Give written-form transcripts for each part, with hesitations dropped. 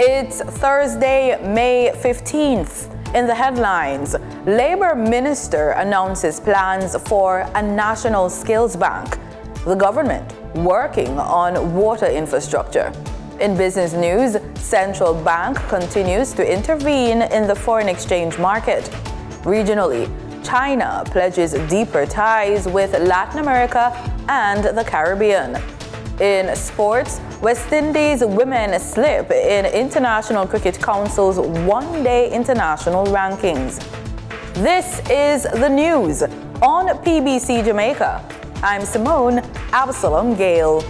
It's Thursday, May 15th. In the headlines, Labour Minister announces plans for a national skills bank. The government working on water infrastructure. In business news, Central Bank continues to intervene in the foreign exchange market. Regionally, China pledges deeper ties with Latin America and the Caribbean. In sports, West Indies women slip in International Cricket Council's one-day international rankings. This is the news on PBC Jamaica. I'm Simone Absalom Gale.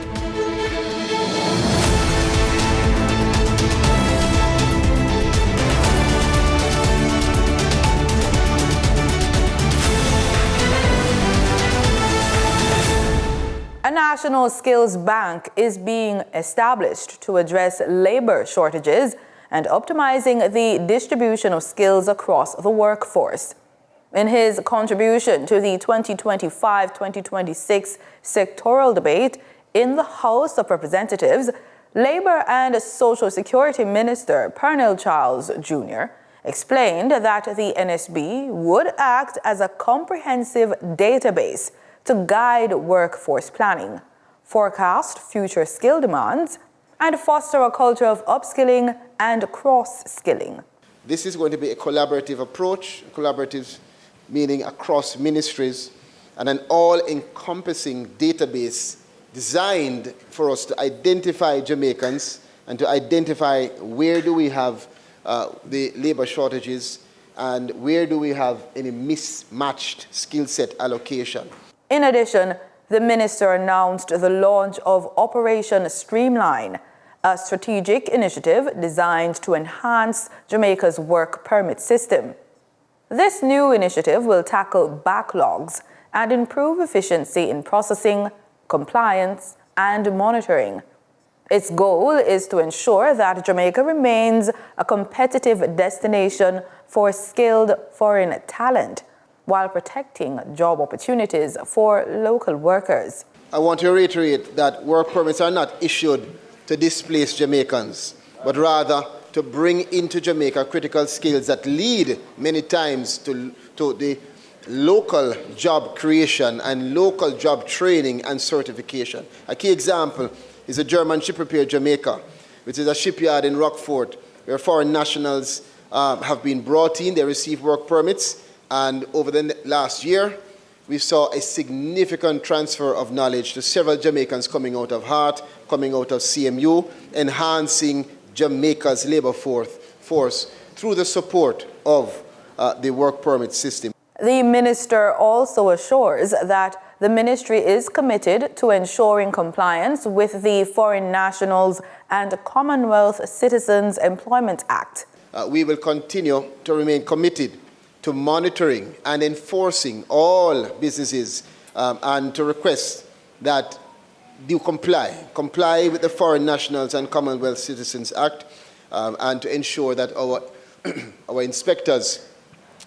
A national skills bank is being established to address labor shortages and optimizing the distribution of skills across the workforce. In his contribution to the 2025-2026 sectoral debate in the House of Representatives, Labour and Social Security Minister Pernell Charles Jr. explained that the NSB would act as a comprehensive database to guide workforce planning, forecast future skill demands, and foster a culture of upskilling and cross-skilling. This is going to be a collaborative approach, collaborative meaning across ministries, and an all-encompassing database designed for us to identify Jamaicans and to identify where do we have the labor shortages and where do we have any mismatched skill set allocation. In addition, the minister announced the launch of Operation Streamline, a strategic initiative designed to enhance Jamaica's work permit system. This new initiative will tackle backlogs and improve efficiency in processing, compliance, and monitoring. Its goal is to ensure that Jamaica remains a competitive destination for skilled foreign talent, while protecting job opportunities for local workers. I want to reiterate that work permits are not issued to displace Jamaicans, but rather to bring into Jamaica critical skills that lead many times to the local job creation and local job training and certification. A key example is the German Ship Repair Jamaica, which is a shipyard in Rockfort where foreign nationals have been brought in. They receive work permits. And over the last year, we saw a significant transfer of knowledge to several Jamaicans coming out of Hart, coming out of CMU, enhancing Jamaica's labor force through the support of the work permit system. The minister also assures that the ministry is committed to ensuring compliance with the Foreign Nationals and Commonwealth Citizens Employment Act. We will continue to remain committed to monitoring and enforcing all businesses and to request that do comply with the Foreign Nationals and Commonwealth Citizens Act and to ensure that our inspectors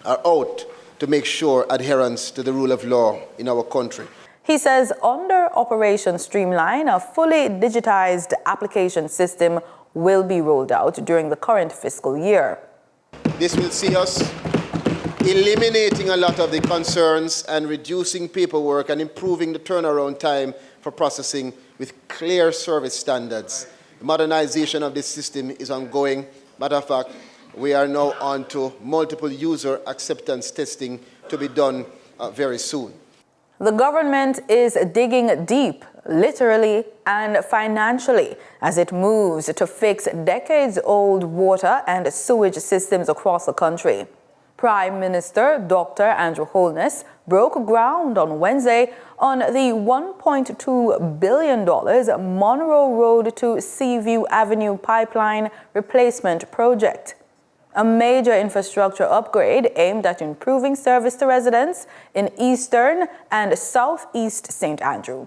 are out to make sure adherence to the rule of law in our country. He says under Operation Streamline, a fully digitized application system will be rolled out during the current fiscal year. This will see us eliminating a lot of the concerns and reducing paperwork and improving the turnaround time for processing with clear service standards. The modernization of this system is ongoing. Matter of fact, we are now on to multiple user acceptance testing to be done very soon. The government is digging deep, literally and financially, as it moves to fix decades-old water and sewage systems across the country. Prime Minister Dr. Andrew Holness broke ground on Wednesday on the $1.2 billion Monroe Road to Seaview Avenue pipeline replacement project, a major infrastructure upgrade aimed at improving service to residents in eastern and southeast St. Andrew.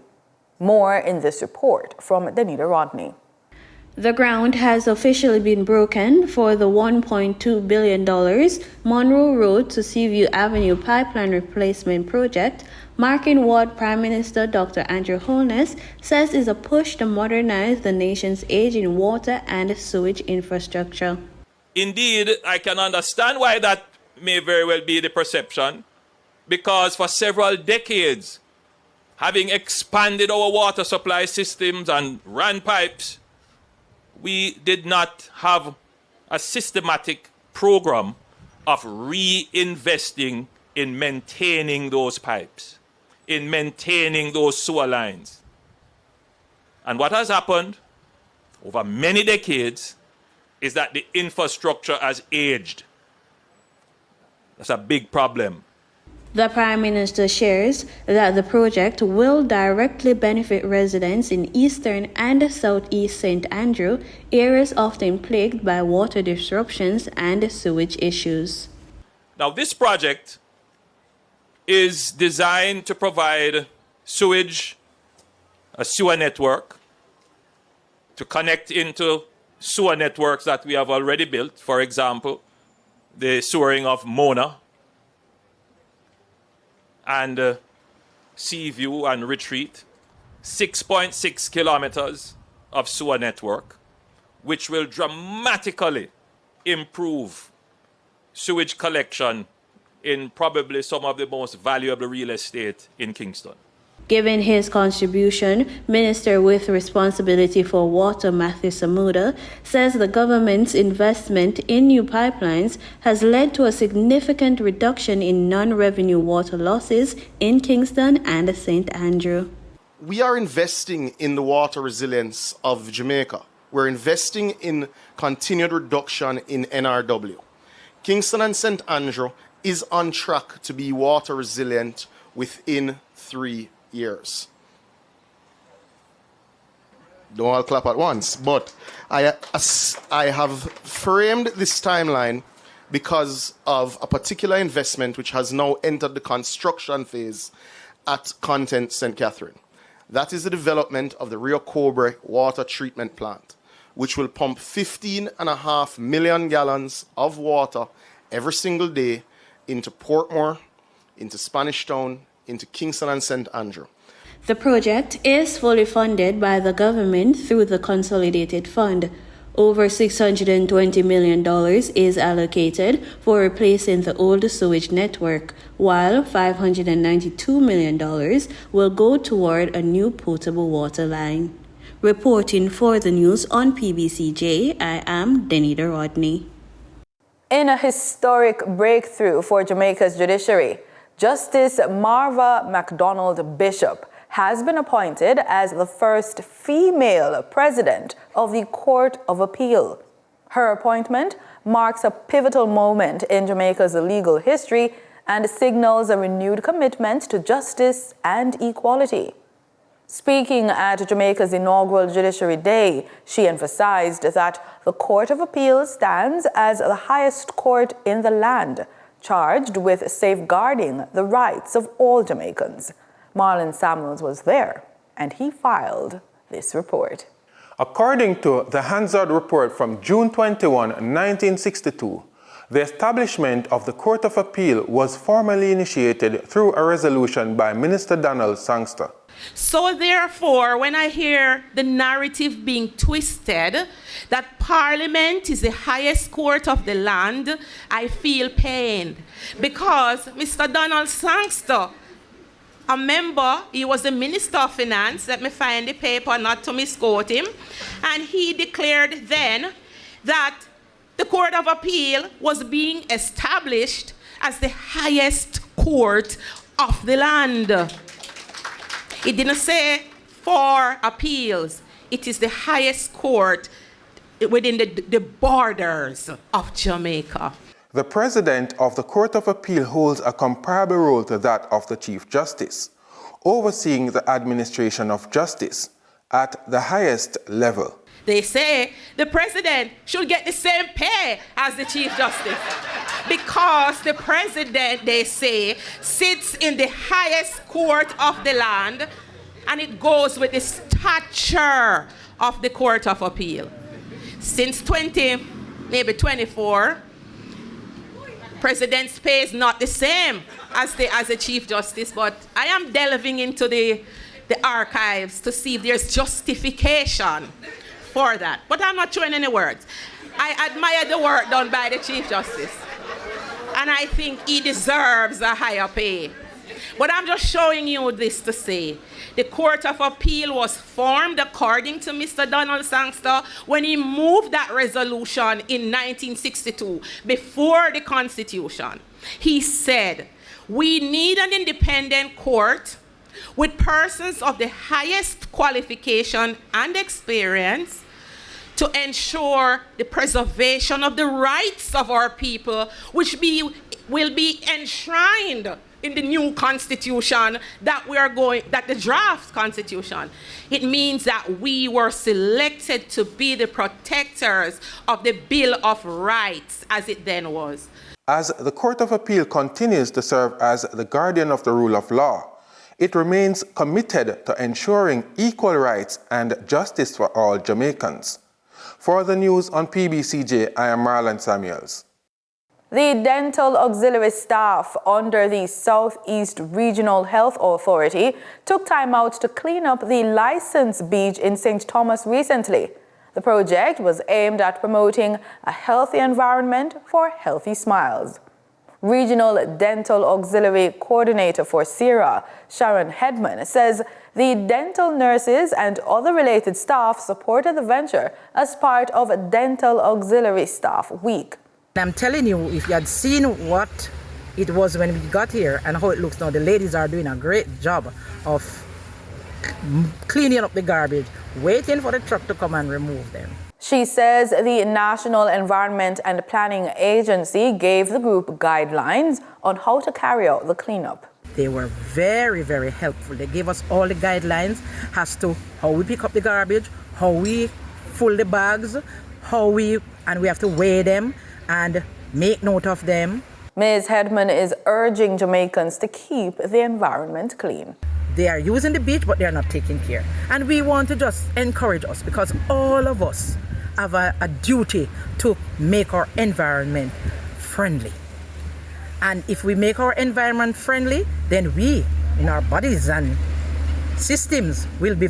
More in this report from Danita Rodney. The ground has officially been broken for the $1.2 billion Monroe Road to Seaview Avenue pipeline replacement project, marking what Prime Minister Dr. Andrew Holness says is a push to modernize the nation's aging water and sewage infrastructure. Indeed, I can understand why that may very well be the perception, because for several decades, having expanded our water supply systems and ran pipes, we did not have a systematic program of reinvesting in maintaining those pipes, in maintaining those sewer lines. And what has happened over many decades is that the infrastructure has aged. That's a big problem. The Prime Minister shares that the project will directly benefit residents in eastern and southeast St. Andrew, areas often plagued by water disruptions and sewage issues. Now, this project is designed to provide sewage, a sewer network, to connect into sewer networks that we have already built, for example, the sewering of Mona, and Seaview and Retreat, 6.6 kilometers of sewer network, which will dramatically improve sewage collection in probably some of the most valuable real estate in Kingston. Given his contribution, Minister with responsibility for water Matthew Samuda says the government's investment in new pipelines has led to a significant reduction in non-revenue water losses in Kingston and St. Andrew. We are investing in the water resilience of Jamaica. We're investing in continued reduction in NRW. Kingston and St. Andrew is on track to be water resilient within 3 years. Don't all clap at once, but I have framed this timeline because of a particular investment which has now entered the construction phase at Content St. Catherine. That is the development of the Rio Cobre water treatment plant, which will pump 15.5 million gallons of water every single day into Portmore, into Spanish Town, into Kingston and St. Andrew. The project is fully funded by the government through the Consolidated Fund. Over $620 million is allocated for replacing the old sewage network, while $592 million will go toward a new potable water line. Reporting for the news on PBCJ, I am Denida Rodney. In a historic breakthrough for Jamaica's judiciary, Justice Marva MacDonald Bishop has been appointed as the first female president of the Court of Appeal. Her appointment marks a pivotal moment in Jamaica's legal history and signals a renewed commitment to justice and equality. Speaking at Jamaica's inaugural Judiciary Day, she emphasized that the Court of Appeal stands as the highest court in the land, charged with safeguarding the rights of all Jamaicans. Marlon Samuels was there, and he filed this report. According to the Hansard report from June 21, 1962, the establishment of the Court of Appeal was formally initiated through a resolution by Minister Donald Sangster. So therefore, when I hear the narrative being twisted that Parliament is the highest court of the land, I feel pained. Because Mr. Donald Sangster, a member, he was the Minister of Finance, let me find the paper not to misquote him, and he declared then that the Court of Appeal was being established as the highest court of the land. It didn't say for appeals. It is the highest court within the borders of Jamaica. The President of the Court of Appeal holds a comparable role to that of the Chief Justice, overseeing the administration of justice at the highest level. They say the President should get the same pay as the Chief Justice because the President, they say, sits in the highest court of the land, and it goes with the stature of the Court of Appeal. since maybe 24, President Spey is not the same as the Chief Justice, but I am delving into the archives to see if there's justification for that. But I'm not showing any words. I admire the work done by the Chief Justice, and I think he deserves a higher pay. But I'm just showing you this to say the Court of Appeal was formed according to Mr. Donald Sangster when he moved that resolution in 1962 before the Constitution. He said, we need an independent court with persons of the highest qualification and experience to ensure the preservation of the rights of our people, which will be enshrined in the new constitution that the draft constitution. It means that we were selected to be the protectors of the Bill of Rights as it then was. As the Court of Appeal continues to serve as the guardian of the rule of law, it remains committed to ensuring equal rights and justice for all Jamaicans. For the news on PBCJ, I am Marlon Samuels. The dental auxiliary staff under the Southeast Regional Health Authority took time out to clean up the licensed beach in St. Thomas recently. The project was aimed at promoting a healthy environment for healthy smiles. Regional Dental Auxiliary Coordinator for SERA, Sharon Hedman, says the dental nurses and other related staff supported the venture as part of Dental Auxiliary Staff Week. I'm telling you, if you had seen what it was when we got here and how it looks now, the ladies are doing a great job of cleaning up the garbage, waiting for the truck to come and remove them. She says the National Environment and Planning Agency gave the group guidelines on how to carry out the cleanup. They were very, very helpful. They gave us all the guidelines as to how we pick up the garbage, how we fill the bags, and we have to weigh them and make note of them. Ms. Hedman is urging Jamaicans to keep the environment clean. They are using the beach, but they are not taking care. And we want to just encourage us, because all of us have a duty to make our environment friendly. And if we make our environment friendly, then we, in our bodies and systems, will be,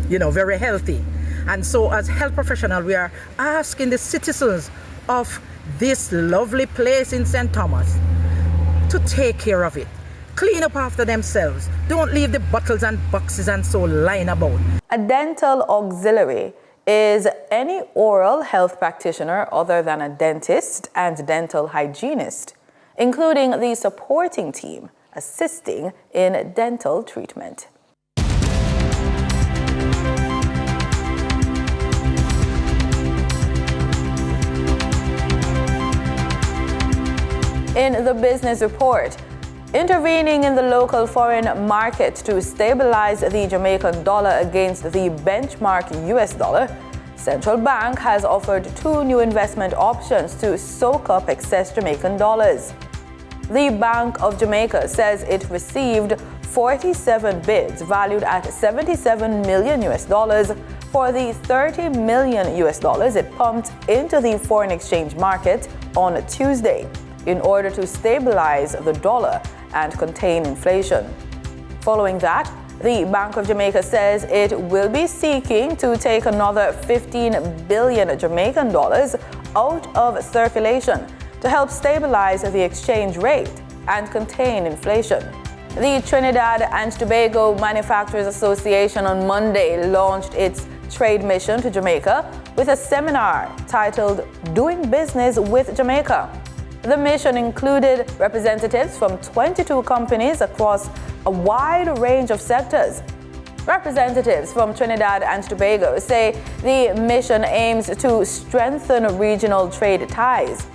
very healthy. And so as health professionals, we are asking the citizens of this lovely place in St. Thomas to take care of it. Clean up after themselves. Don't leave the bottles and boxes and so lying about. A dental auxiliary is any oral health practitioner other than a dentist and dental hygienist, including the supporting team assisting in dental treatment. In the business report, intervening in the local foreign market to stabilize the Jamaican dollar against the benchmark US dollar, Central Bank has offered 2 new investment options to soak up excess Jamaican dollars. The Bank of Jamaica says it received 47 bids valued at $77 million for the $30 million it pumped into the foreign exchange market on Tuesday, in order to stabilize the dollar and contain inflation. Following that, the Bank of Jamaica says it will be seeking to take another 15 billion Jamaican dollars out of circulation to help stabilize the exchange rate and contain inflation. The Trinidad and Tobago Manufacturers Association on Monday launched its trade mission to Jamaica with a seminar titled Doing Business with Jamaica. The mission included representatives from 22 companies across a wide range of sectors. Representatives from Trinidad and Tobago say the mission aims to strengthen regional trade ties,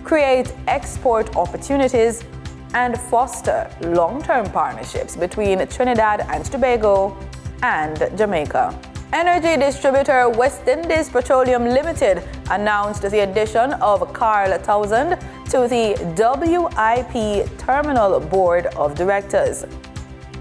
create export opportunities, and foster long-term partnerships between Trinidad and Tobago and Jamaica. Energy distributor West Indies Petroleum Limited announced the addition of Carl Townsend to the WIP Terminal Board of Directors.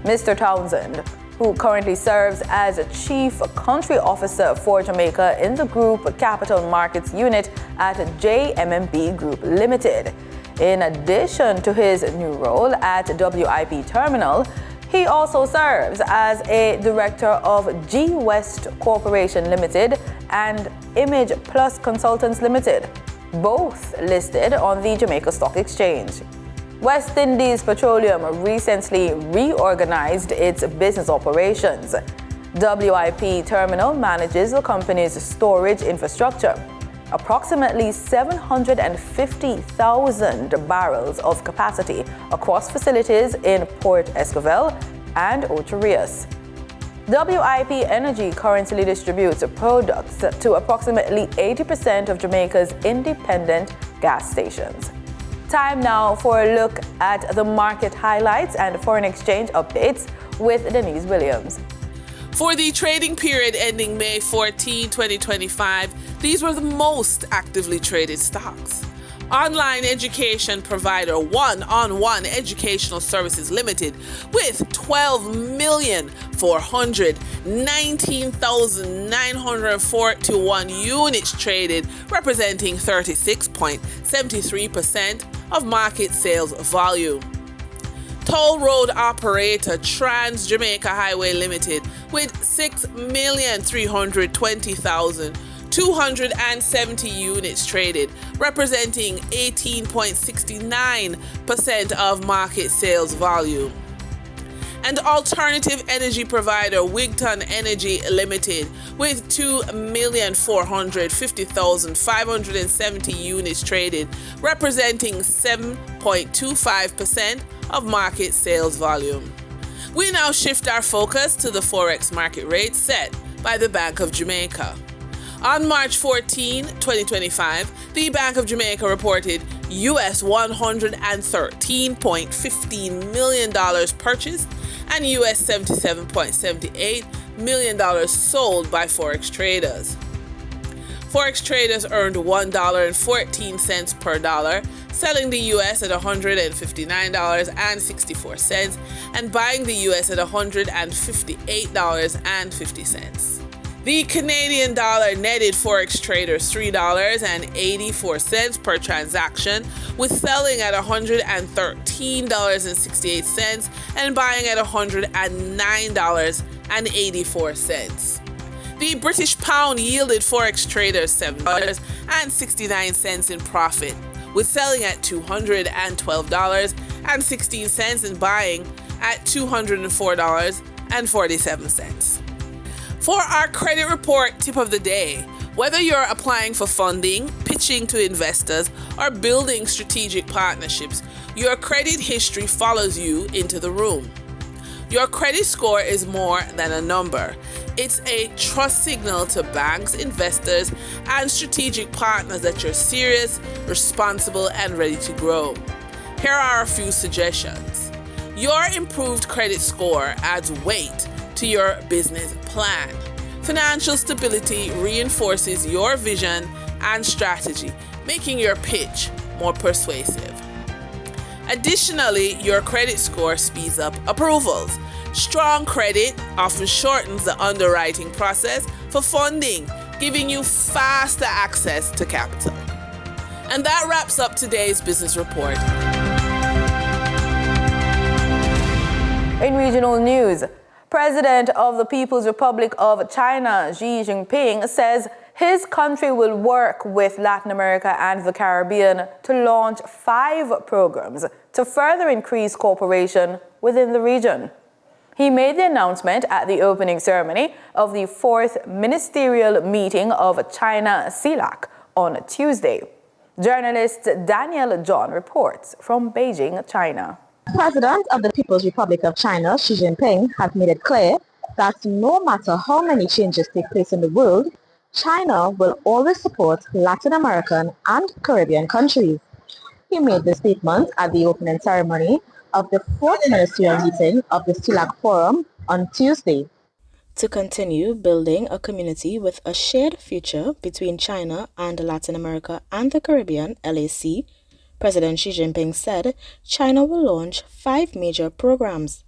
Mr. Townsend, who currently serves as Chief Country Officer for Jamaica in the Group Capital Markets Unit at JMMB Group Limited. In addition to his new role at WIP Terminal, he also serves as a director of G West Corporation Limited and Image Plus Consultants Limited, both listed on the Jamaica Stock Exchange. West Indies Petroleum recently reorganized its business operations. WIP Terminal manages the company's storage infrastructure, approximately 750,000 barrels of capacity across facilities in Port Escovel and Ocho Rios. WIP Energy currently distributes products to approximately 80% of Jamaica's independent gas stations. Time now for a look at the market highlights and foreign exchange updates with Denise Williams. For the trading period ending May 14, 2025, these were the most actively traded stocks. Online education provider One-on-One Educational Services Limited with 12,019,941 units traded, representing 36.73% of market sales volume. Toll road operator Trans Jamaica Highway Limited with 6,320,270 units traded, representing 18.69% of market sales volume. And alternative energy provider Wigton Energy Limited with 2,450,570 units traded, representing 7.25% of market sales volume. We now shift our focus to the Forex market rate set by the Bank of Jamaica. On March 14, 2025, the Bank of Jamaica reported US $113.15 million purchased and US $77.78 million sold by Forex traders. Forex traders earned $1.14 per dollar, selling the US at $159.64 and buying the US at $158.50. The Canadian dollar netted Forex traders $3.84 per transaction, with selling at $113.68 and buying at $109.84. The British pound yielded Forex traders $7.69 in profit, with selling at $212.16 and buying at $204.47. For our credit report tip of the day, whether you're applying for funding, pitching to investors, or building strategic partnerships, your credit history follows you into the room. Your credit score is more than a number. It's a trust signal to banks, investors, and strategic partners that you're serious, responsible, and ready to grow. Here are a few suggestions. Your improved credit score adds weight to your business plan. Financial stability reinforces your vision and strategy, making your pitch more persuasive. Additionally, your credit score speeds up approvals. Strong credit often shortens the underwriting process for funding, giving you faster access to capital. And that wraps up today's business report. In regional news, President of the People's Republic of China, Xi Jinping, says his country will work with Latin America and the Caribbean to launch 5 programs to further increase cooperation within the region. He made the announcement at the opening ceremony of the 4th ministerial meeting of China CELAC on Tuesday. Journalist Daniel John reports from Beijing, China. President of the People's Republic of China, Xi Jinping, has made it clear that no matter how many changes take place in the world, China will always support Latin American and Caribbean countries. He made the statement at the opening ceremony of the 4th ministerial meeting of the CELAC Forum on Tuesday. To continue building a community with a shared future between China and Latin America and the Caribbean, LAC, President Xi Jinping said China will launch 5 major programs.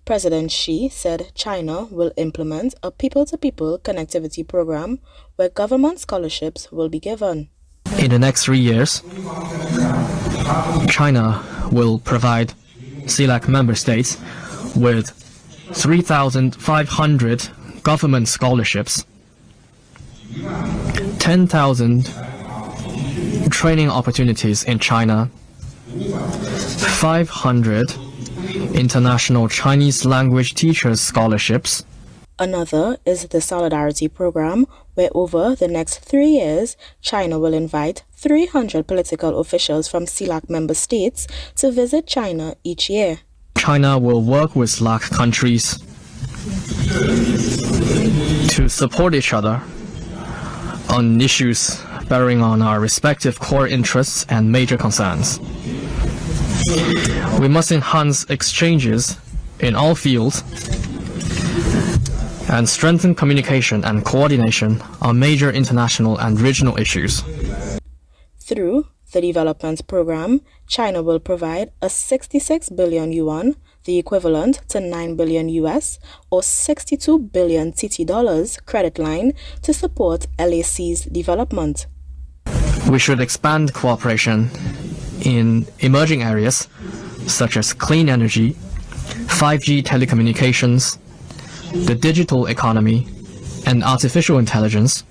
President Xi said China will implement a people-to-people connectivity program where government scholarships will be given. In the next 3 years, China will provide CELAC member states with 3,500 government scholarships, 10,000 training opportunities in China, 500 international Chinese language teachers scholarships. Another is the Solidarity Program, where over the next 3 years, China will invite 300 political officials from CELAC member states to visit China each year. China will work with CELAC countries to support each other on issues bearing on our respective core interests and major concerns. We must enhance exchanges in all fields and strengthen communication and coordination on major international and regional issues. Through the development program, China will provide a 66 billion yuan, the equivalent to 9 billion US or 62 billion TT dollars credit line to support LAC's development. We should expand cooperation in emerging areas such as clean energy, 5G telecommunications, the digital economy, and artificial intelligence,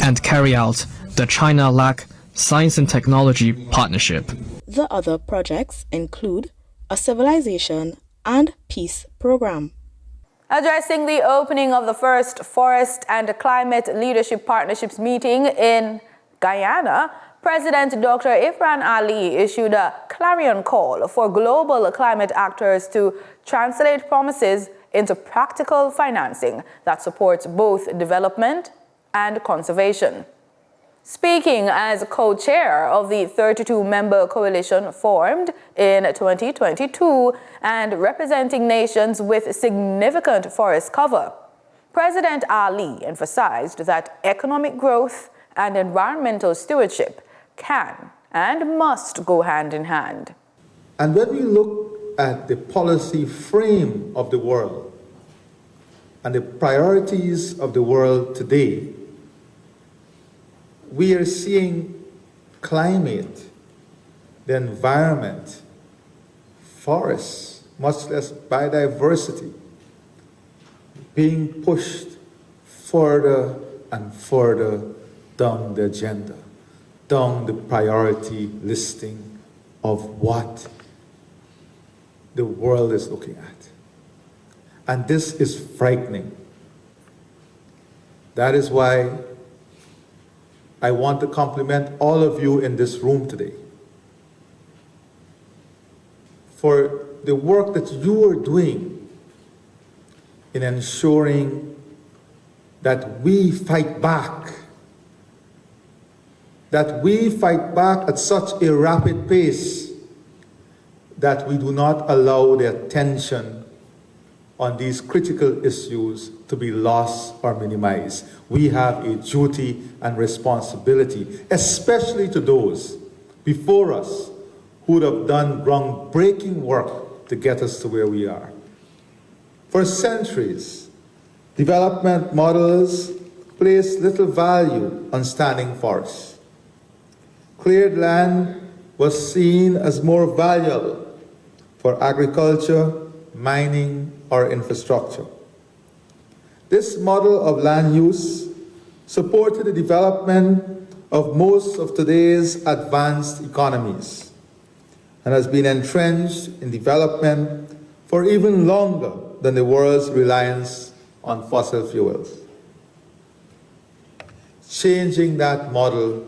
and carry out the China-LAC Science and Technology Partnership. The other projects include a civilization and peace program. Addressing the opening of the first Forest and Climate Leadership Partnerships meeting in Guyana, President Dr. Ifran Ali issued a clarion call for global climate actors to translate promises into practical financing that supports both development and conservation. Speaking as co-chair of the 32-member coalition formed in 2022 and representing nations with significant forest cover, President Ali emphasized that economic growth and environmental stewardship can and must go hand in hand. And when we look at the policy frame of the world and the priorities of the world today, we are seeing climate, the environment, forests, much less biodiversity, being pushed further and further down the agenda, down the priority listing of what the world is looking at. And this is frightening. That is why I want to compliment all of you in this room today for the work that you are doing in ensuring that we fight back at such a rapid pace that we do not allow the attention on these critical issues to be lost or minimized. We have a duty and responsibility, especially to those before us who would have done groundbreaking work to get us to where we are. For centuries, development models placed little value on standing forests. Cleared land was seen as more valuable for agriculture, mining, or infrastructure. This model of land use supported the development of most of today's advanced economies and has been entrenched in development for even longer than the world's reliance on fossil fuels. Changing that model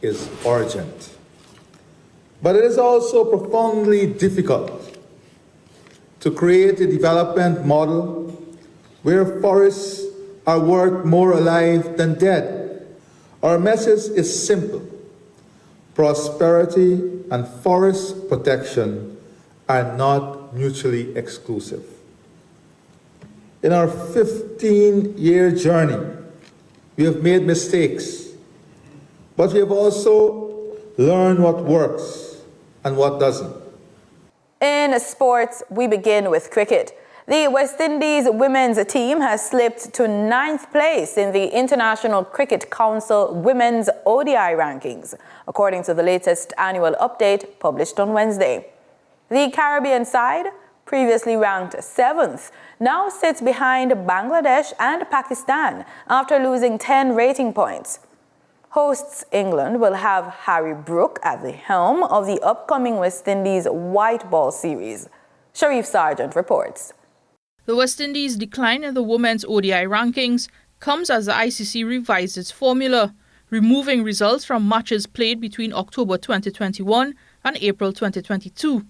is urgent. But it is also profoundly difficult to create a development model where forests are worth more alive than dead. Our message is simple. Prosperity and forest protection are not mutually exclusive. In our 15-year journey, we have made mistakes, but we have also learned what works and what doesn't. In sports, we begin with cricket. The West Indies women's team has slipped to 9th place in the International Cricket Council Women's ODI rankings, according to the latest annual update published on Wednesday. The Caribbean side, previously ranked 7th, now sits behind Bangladesh and Pakistan after losing 10 rating points. Hosts England will have Harry Brook at the helm of the upcoming West Indies white ball series. Sharif Sargent reports. The West Indies' decline in the women's ODI rankings comes as the ICC revised its formula, removing results from matches played between October 2021 and April 2022.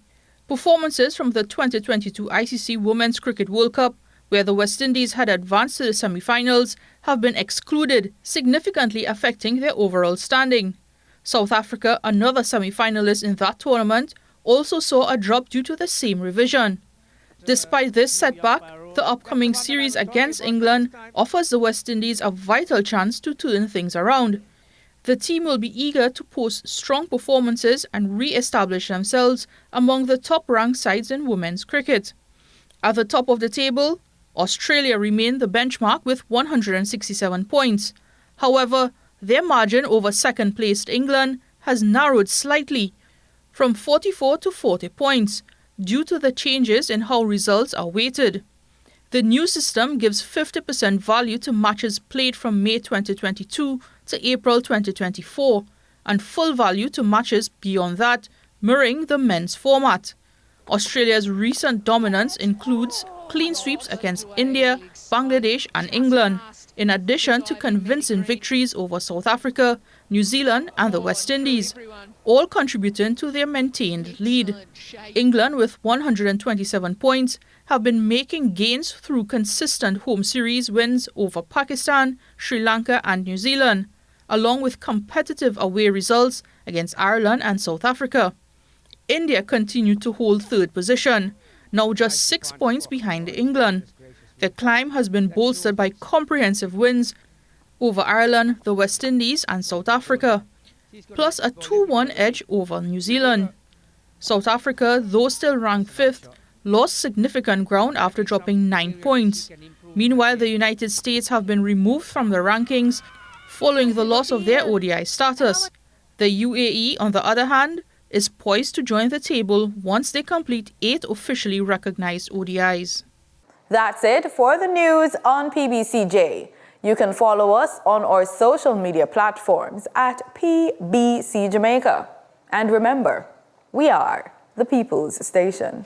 Performances from the 2022 ICC Women's Cricket World Cup, where the West Indies had advanced to the semi-finals, have been excluded, significantly affecting their overall standing. South Africa, another semi-finalist in that tournament, also saw a drop due to the same revision. Despite this setback, the upcoming series against England offers the West Indies a vital chance to turn things around. The team will be eager to post strong performances and re-establish themselves among the top-ranked sides in women's cricket. At the top of the table, Australia remained the benchmark with 167 points. However, their margin over second-placed England has narrowed slightly, from 44 to 40 points, due to the changes in how results are weighted. The new system gives 50% value to matches played from May 2022 to April 2024, and full value to matches beyond that, mirroring the men's format. Australia's recent dominance includes clean sweeps against India, Bangladesh and England, in addition to convincing victories over South Africa, New Zealand and the West Indies, all contributing to their maintained lead. England, with 127 points, have been making gains through consistent home series wins over Pakistan, Sri Lanka and New Zealand, along with competitive away results against Ireland and South Africa. India continued to hold third position, now just 6 points behind England. The climb has been bolstered by comprehensive wins over Ireland, the West Indies and South Africa, plus a 2-1 edge over New Zealand. South Africa, though still ranked 5th, lost significant ground after dropping 9 points. Meanwhile, the United States have been removed from the rankings following the loss of their ODI status. The UAE, on the other hand, is poised to join the table once they complete 8 officially recognized ODIs. That's it for the news on PBCJ. You can follow us on our social media platforms at PBCJamaica. And remember, we are the People's Station.